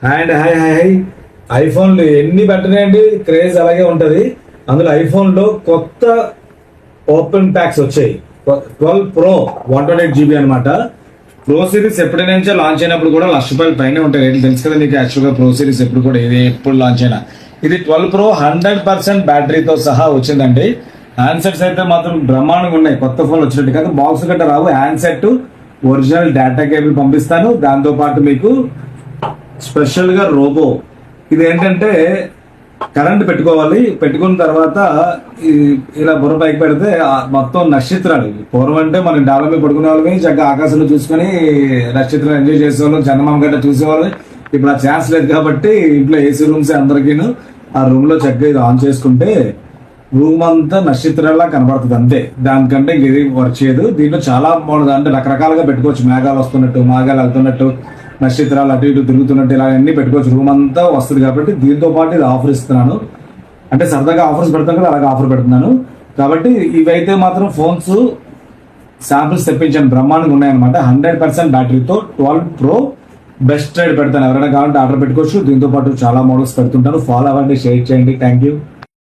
And high high high ఐఫోన్లు ఎన్ని పెట్టినాయండి, craze అలాగే ఉంటది. అందులో ఐఫోన్లో కొత్త ఓపెన్ ప్యాక్స్ వచ్చాయి. 12 Pro 128 GB అనమాట. ప్రో సిరీస్ ఎప్పుడైనా నుంచో లాంచ్ అయినప్పుడు కూడా ₹1,00,000 పైన ఉంటాయి రేట్లు, తెలుసు కదా మీకు. యాక్చువల్గా ప్రో సిరీస్ ఎప్పుడు కూడా ఇది ఎప్పుడు లాంచ్ అయినా ఇది 12 Pro 100% బ్యాటరీతో సహా వచ్చిందండి. హ్యాండ్సెట్స్ అయితే మాత్రం బ్రహ్మాండంగా ఉన్నాయి. కొత్త ఫోన్ వచ్చినట్టు కాదు, బాక్స్ గట్ట రావు. హ్యాండ్సెట్ ఒరిజినల్ డేటా కేబుల్ పంపిస్తాను. దాంతో పాటు మీకు స్పెషల్ గా రోబో. ఇది ఏంటంటే కరెంట్ పెట్టుకోవాలి, పెట్టుకున్న తర్వాత ఇలా బుర్ర పైకి పెడితే మొత్తం నక్షత్రాలు. పూర్వం అంటే మనం డాబా మీద పడుకునే వాళ్ళమే, చక్కగా ఆకాశంలో చూసుకొని నక్షత్రాలు ఎంజాయ్ చేసేవాళ్ళం, చందమామ గట్ట చూసేవాళ్ళం. ఇప్పుడు ఆ ఛాన్స్ లేదు కాబట్టి ఇంట్లో ఏసీ రూమ్స్ అందరికీను. ఆ రూమ్ లో చక్కగా ఇది ఆన్ చేసుకుంటే రూమ్ అంతా నక్షత్రాల్లా కనబడుతుంది అంతే. దానికంటే ఇంకేది వర్క్ చేయదు. దీంట్లో చాలా బాగుంది, అంటే రకరకాలుగా పెట్టుకోవచ్చు. మేఘాలు వస్తున్నట్టు, మేఘాలు వెళ్తున్నట్టు, నక్షత్రాలు అటు ఇటు తిరుగుతున్నట్టు, ఇలా అన్ని పెట్టుకోవచ్చు. రూమ్ అంతా వస్తుంది కాబట్టి దీంతో పాటు ఇది ఆఫర్ ఇస్తున్నాను. అంటే సరదాగా ఆఫర్స్ పెడతాను కదా, అలాగే ఆఫర్ పెడుతున్నాను. కాబట్టి ఇవైతే మాత్రం ఫోన్స్ శాంపిల్స్ తెప్పించాను, బ్రహ్మాండంగా ఉన్నాయన్నమాట. 100% బ్యాటరీతో 12 Pro బెస్ట్ రైడ్ పెడతాను. ఎవరైనా కావాలంటే ఆర్డర్ పెట్టుకోవచ్చు. దీంతో పాటు చాలా మోడల్స్ పెడుతుంటాను. ఫాలో అవ్వండి, షేర్ చేయండి. Thank you.